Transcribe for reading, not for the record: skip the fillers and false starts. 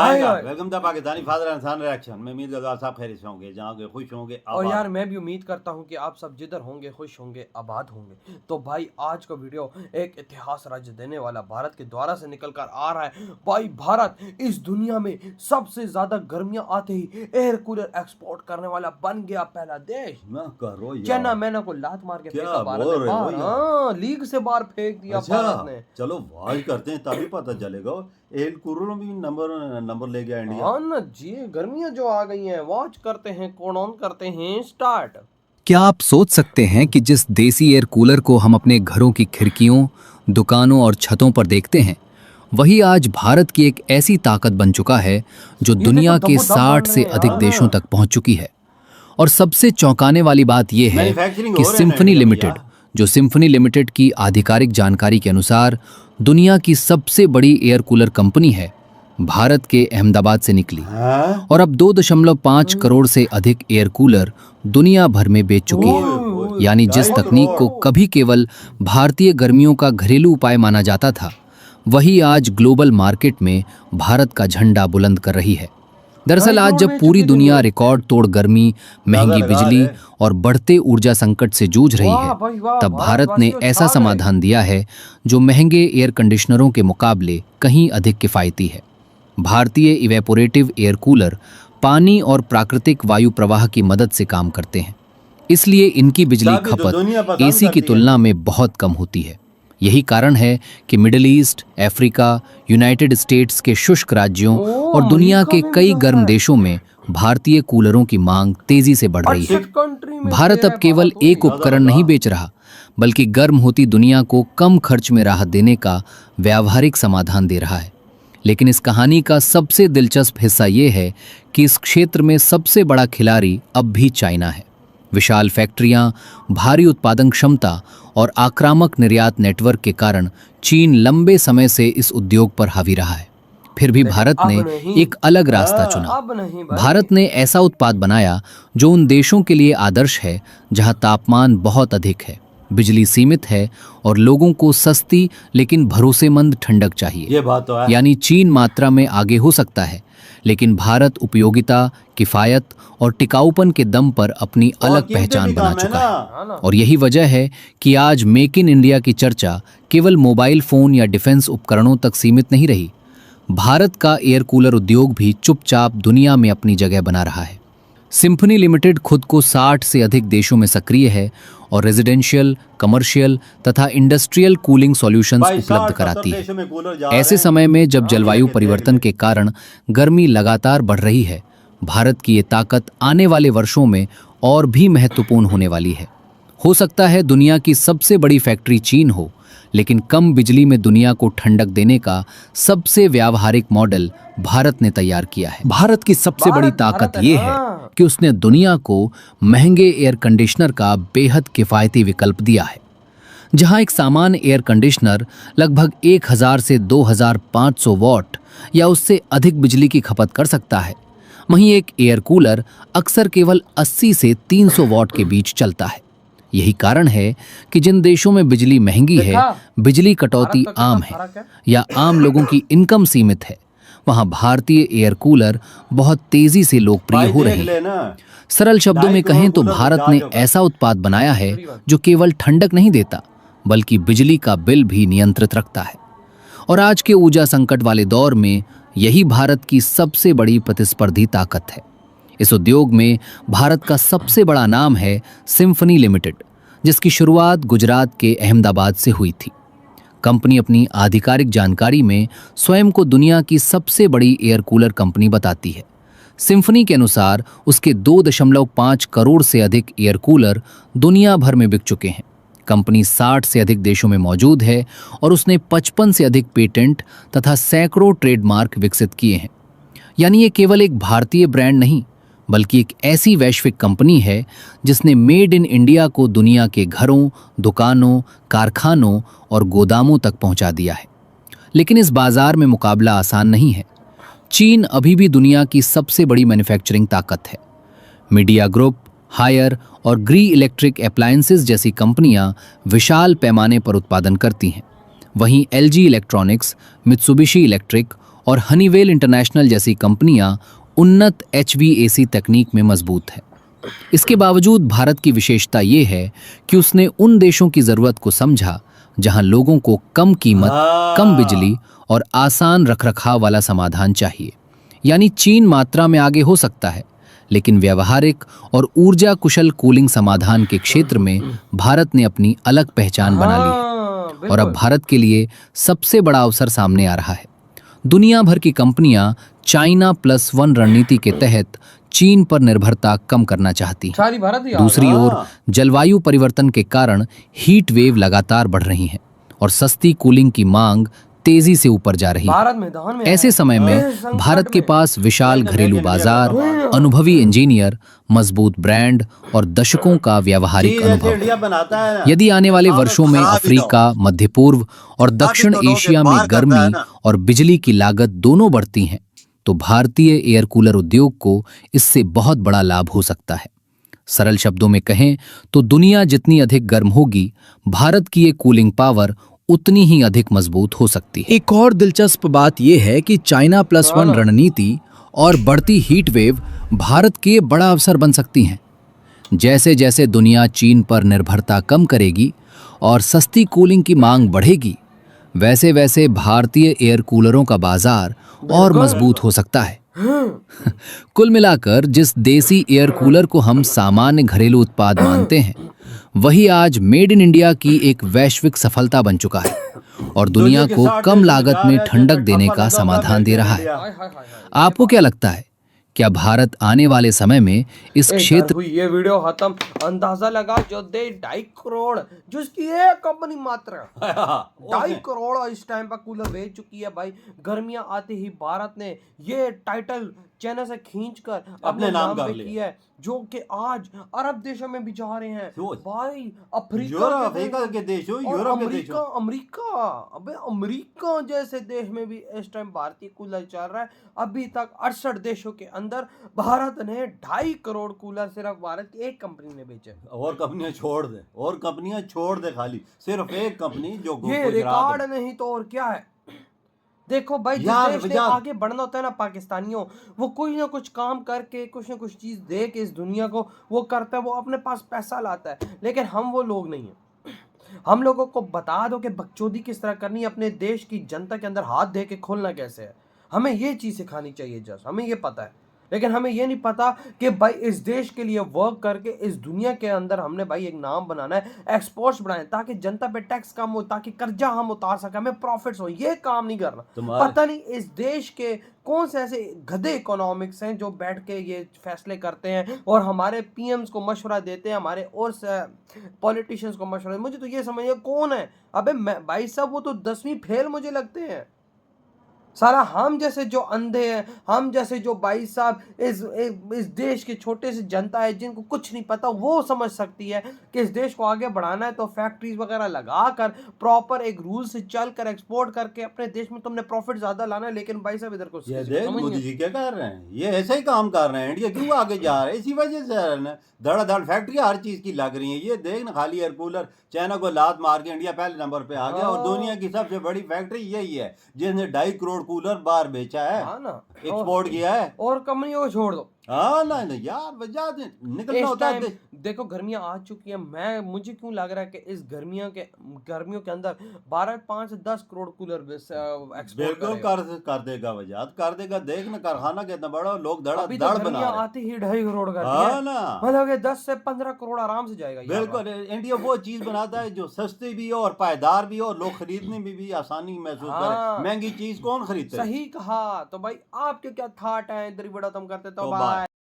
Welcome the Pakistani father and son reaction में उम्मीद करता हूं साहब खैरियत से होंगे, जाओगे खुश होंगे। और यार मैं भी उम्मीद करता हूं कि आप सब जिधर होंगे खुश होंगे, आबाद होंगे। तो भाई आज का वीडियो एक इतिहास रच देने वाला भारत के द्वारा से निकल कर आ रहा है। भाई भारत इस दुनिया में सबसे ज्यादा गर्मियां आते ही एयर कूलर एक्सपोर्ट करने वाला बन गया पहला देश। चाइना मैना को लात मार के फेंका भारत ने बाहर, हाँ लीग से बाहर फेंक दिया भारत ने। चलो वाच करते हैं तभी पता चलेगा। एयर कूलर में भी नंबर ले गया इंडिया। हाँ ना जी, गर्मियां जो आ गई हैं, वॉच करते हैं, कोड ऑन करते हैं, स्टार्ट। क्या आप सोच सकते हैं कि जिस देसी एयर कूलर को हम अपने घरों की खिड़कियों, दुकानों और छतों पर देखते हैं, वही आज भारत की एक ऐसी ताकत बन चुका है जो दुनिया के 60 से अधिक देशों तक पहुंच चुकी है। और सबसे चौंकाने वाली बात यह है कि सिम्फनी लिमिटेड, जो सिम्फनी लिमिटेड की आधिकारिक जानकारी के अनुसार दुनिया की सबसे बड़ी एयर कूलर कंपनी है, भारत के अहमदाबाद से निकली और अब 2.5 करोड़ से अधिक एयर कूलर दुनिया भर में बेच चुकी है। यानी जिस तकनीक को कभी केवल भारतीय गर्मियों का घरेलू उपाय माना जाता था, वही आज ग्लोबल मार्केट में भारत का झंडा बुलंद कर रही है। दरअसल आज जब पूरी दुनिया रिकॉर्ड तोड़ गर्मी, महंगी बिजली और बढ़ते ऊर्जा संकट से जूझ रही है, तब भारत ने ऐसा समाधान दिया है जो महंगे एयर कंडीशनरों के मुकाबले कहीं अधिक किफायती है। भारतीय इवेपोरेटिव एयर कूलर पानी और प्राकृतिक वायु प्रवाह की मदद से काम करते हैं, इसलिए इनकी बिजली खपत एसी की तुलना में बहुत कम होती है। यही कारण है कि middle east, Africa, United states के शुष्क राज्यों और दुनिया के कई गर्म देशों में भारतीय कूलरों की मांग तेजी से बढ़ रही है। भारत अब केवल एक उपकरण नहीं बेच रहा, बल्कि गर्म होती दुनिया को कम खर्च में राहत देने का व्यावहारिक समाधान दे रहा है। लेकिन इस कहानी का सबसे दिलचस्प हिस्सा ये है कि इस क्षेत्र में सबसे बड़ा खिलाड़ी अब भी चाइना है। विशाल फैक्ट्रियां, भारी उत्पादन क्षमता और आक्रामक निर्यात नेटवर्क के कारण चीन लंबे समय से इस उद्योग पर हावी रहा है। फिर भी भारत ने एक अलग रास्ता चुना। भारत ने ऐसा उत्पाद बनाया जो उन देशों के लिए आदर्श है जहां तापमान बहुत अधिक है, बिजली सीमित है और लोगों को सस्ती लेकिन भरोसेमंद ठंडक चाहिए। ये बात तो है। यानी चीन मात्रा में आगे हो सकता है, लेकिन भारत उपयोगिता, किफायत और टिकाऊपन के दम पर अपनी अलग पहचान बना चुका है। और यही वजह है कि आज मेक इन इंडिया की चर्चा केवल मोबाइल फोन या डिफेंस उपकरणों तक सीमित नहीं रही। भारत का एयर कूलर उद्योग भी चुपचाप दुनिया में अपनी जगह बना रहा है। सिम्फनी लिमिटेड खुद को 60 से अधिक देशों में सक्रिय है और रेजिडेंशियल, कमर्शियल तथा इंडस्ट्रियल कूलिंग सॉल्यूशंस उपलब्ध कराती है। ऐसे समय में जब जलवायु परिवर्तन के कारण गर्मी लगातार बढ़ रही है, भारत की ये ताकत आने वाले वर्षों में और भी महत्वपूर्ण होने वाली है। हो सकता है दुनिया की सबसे बड़ी फैक्ट्री चीन हो, लेकिन कम बिजली में दुनिया को ठंडक देने का सबसे व्यावहारिक मॉडल भारत ने तैयार किया है। भारत की सबसे बड़ी ताकत यह है कि उसने दुनिया को महंगे एयर कंडीशनर का बेहद किफायती विकल्प दिया है। जहां एक सामान्य एयर कंडीशनर लगभग 1000 से 2500 वॉट या उससे अधिक बिजली की खपत कर सकता है, वहीं एक एयर कूलर अक्सर केवल 80 से 300 वॉट के बीच चलता है। यही कारण है कि जिन देशों में बिजली महंगी है, बिजली कटौती आम है या आम लोगों की इनकम सीमित है, वहां भारतीय एयर कूलर बहुत तेजी से लोकप्रिय हो रहे हैं। सरल शब्दों में कहें तो भारत ने ऐसा उत्पाद बनाया है जो केवल ठंडक नहीं देता, बल्कि बिजली का बिल भी नियंत्रित रखता है। और आज के ऊर्जा संकट वाले दौर में यही भारत की सबसे बड़ी प्रतिस्पर्धी ताकत है। इस उद्योग में भारत का सबसे बड़ा नाम है सिम्फनी लिमिटेड, जिसकी शुरुआत गुजरात के अहमदाबाद से हुई थी। कंपनी अपनी आधिकारिक जानकारी में स्वयं को दुनिया की सबसे बड़ी एयर कूलर कंपनी बताती है। सिम्फनी के अनुसार उसके 2.5 करोड़ से अधिक एयर कूलर दुनिया भर में बिक चुके हैं। कंपनी 60 से अधिक देशों में मौजूद है और उसने 55 से अधिक पेटेंट तथा सैकड़ों ट्रेडमार्क विकसित किए हैं। यानी ये केवल एक भारतीय ब्रांड नहीं, बल्कि एक ऐसी वैश्विक कंपनी है जिसने मेड इन इंडिया को दुनिया के घरों, दुकानों, कारखानों और गोदामों तक पहुंचा दिया है। लेकिन इस बाजार में मुकाबला आसान नहीं है। चीन अभी भी दुनिया की सबसे बड़ी मैन्युफैक्चरिंग ताकत है। मीडिया ग्रुप, हायर और ग्री इलेक्ट्रिक अप्लायंसेस जैसी कंपनियां विशाल पैमाने पर उत्पादन करती हैं। वहीं एलजी इलेक्ट्रॉनिक्स, मित्सुबिशी इलेक्ट्रिक और हनीवेल इंटरनेशनल जैसी कंपनियां उन्नत HVAC तकनीक में मजबूत है। इसके बावजूद भारत की विशेषता ये है कि उसने उन देशों की ज़रूरत को समझा जहां लोगों को कम कीमत, कम बिजली और आसान रखरखाव वाला समाधान चाहिए। यानी चीन मात्रा में आगे हो सकता है, लेकिन व्यावहारिक और ऊर्जा कुशल कूलिंग समाधान के क्षेत्र में भारत ने अपनी अलग पहचान बना ली है। और अब भारत के लिए सबसे बड़ा अवसर सामने आ रहा है। दुनिया भर की कंपनियां चाइना +1 रणनीति के तहत चीन पर निर्भरता कम करना चाहती हैं। दूसरी ओर जलवायु परिवर्तन के कारण हीट वेव लगातार बढ़ रही हैं और सस्ती कूलिंग की मांग तेजी से ऊपर जा रही है। ऐसे समय में भारत के पास विशाल घरेलू बाजार, अनुभवी इंजीनियर, मजबूत ब्रांड और दशकों का व्यावहारिक अनुभव। यदि आने वाले वर्षों में अफ्रीका, मध्य पूर्व और दक्षिण एशिया में गर्मी और बिजली की लागत दोनों बढ़ती हैं, तो भारतीय एयर कूलर उद्योग को इससे बहुत बड़ा लाभ हो सकता है। सरल शब्दों में कहें तो दुनिया जितनी अधिक गर्म होगी, भारत की ये कूलिंग पावर उतनी ही अधिक मजबूत हो सकती है। एक और दिलचस्प बात यह है कि चाइना +1 रणनीति और बढ़ती हीट वेव भारत के बड़ा अवसर बन सकती हैं। जैसे जैसे दुनिया चीन पर निर्भरता कम करेगी और सस्ती कूलिंग की मांग बढ़ेगी, वैसे वैसे भारतीय एयर कूलरों का बाजार और मजबूत हो सकता है। कुल मिलाकर जिस देसी एयर कूलर को हम सामान्य घरेलू उत्पाद मानते हैं, वही आज मेड इन इंडिया की एक वैश्विक सफलता बन चुका है और दुनिया को कम लागत में ठंडक देने का समाधान दे रहा है। आपको क्या लगता है, क्या भारत आने वाले समय में इस क्षेत्र ये वीडियो खत्म, अंदाजा लगा जो दे 2.5 करोड़ जिसकी एक कंपनी मात्र 2.5 करोड़ इस टाइम पर कूलर बेच चुकी है भाई। गर्मियां आते ही भारत ने ये टाइटल चाइना से खींचकर अपने नाम पे किया है, जो कि आज अरब देशों में भी जा रहे हैं भाई। अफ्रीका के देशों, यूरोप के देशों, अमेरिका, अबे अमेरिका जैसे देश में भी इस टाइम भारतीय कूलर चल रहा है। अभी तक 68 देशों के अंदर भारत ने 2.5 करोड़ कूलर सिर्फ भारत की एक कंपनी ने बेचे। और कंपनियां छोड़ दे, खाली सिर्फ एक कंपनी जो ये रिकॉर्ड नहीं तो और क्या है। देखो भाई, जिस देश ने आगे बढ़ना होता है ना पाकिस्तानियों, वो कोई ना कुछ काम करके कुछ ना कुछ चीज दे के इस दुनिया को वो करता है, वो अपने पास पैसा लाता है। लेकिन हम वो लोग नहीं है। हम लोगों को बता दो कि बकचोदी किस तरह करनी है, अपने देश की जनता के अंदर हाथ दे के खोलना कैसे है। हमें ये चीज सिखानी चाहिए, जस्ट हमें ये पता है। लेकिन हमें ये नहीं पता कि भाई इस देश के लिए वर्क करके इस दुनिया के अंदर हमने भाई एक नाम बनाना है, एक्सपोर्ट्स बढ़ाएं ताकि जनता पे टैक्स कम हो, ताकि कर्जा हम उतार सकें, हमें प्रॉफिट्स हो। ये काम नहीं करना। पता नहीं इस देश के कौन से ऐसे गधे इकोनॉमिक्स हैं जो बैठ के ये फैसले करते हैं और हमारे पीएम्स को मशवरा देते हैं, हमारे और पॉलिटिशियंस को मशवरा। मुझे तो ये समझिए कौन है। अबे भाई साहब, वो तो 10वीं फेल मुझे लगते हैं। सारा हम जैसे जो अंधे हैं, हम जैसे जो भाई साहब इस देश के छोटे से जनता है जिनको कुछ नहीं पता, वो समझ सकती है कि इस देश को आगे बढ़ाना है तो फैक्ट्रीज वगैरह लगाकर प्रॉपर एक रूल से चलकर एक्सपोर्ट करके अपने देश में तुमने प्रॉफिट ज्यादा लाना है। लेकिन भाई साहब इधर को ये देख मोदी जी क्या कर रहे हैं, ये ऐसे ही काम कर रहे हैं। इंडिया क्यों आगे जा रहा है? इसी वजह से धड़ाधड़ फैक्ट्री हर चीज की लग रही है। ये देख ना, खाली एयर कूलर चाइना को लात मार के इंडिया पहले नंबर पे आ गया और दुनिया की सबसे बड़ी फैक्ट्री यही है जिसने 2.5 करोड़ कूलर बाहर बेचा है, एक्सपोर्ट किया है। और कंपनियों को छोड़ दो, हाँ ना यार, वजह निकलना होता है। देखो गर्मियां आ चुकी हैं। मुझे क्यों लग रहा है कि इस गर्मियों के अंदर भारत 5 से 10 करोड़ कूलर एक्सपोर्ट कर देगा, वजह कर देगा। देख ना, कारखाना कितना बड़ा, लोग धड़ा अभी धड़ तो बना रहे हैं। आते ही 2.5 करोड़ कर हाँ ना, मतलब 10 से 15 करोड़ आराम से जाएगा। बिल्कुल, इंडिया वो चीज बनाता है जो सस्ती भी हो और पायदार भी हो और लोग खरीदने में भी आसानी महसूस करें। महंगी चीज कौन खरीदता है? सही कहा। तो भाई आपके क्या थाट है, इधर ही बड़ा तुम करते तो भाई।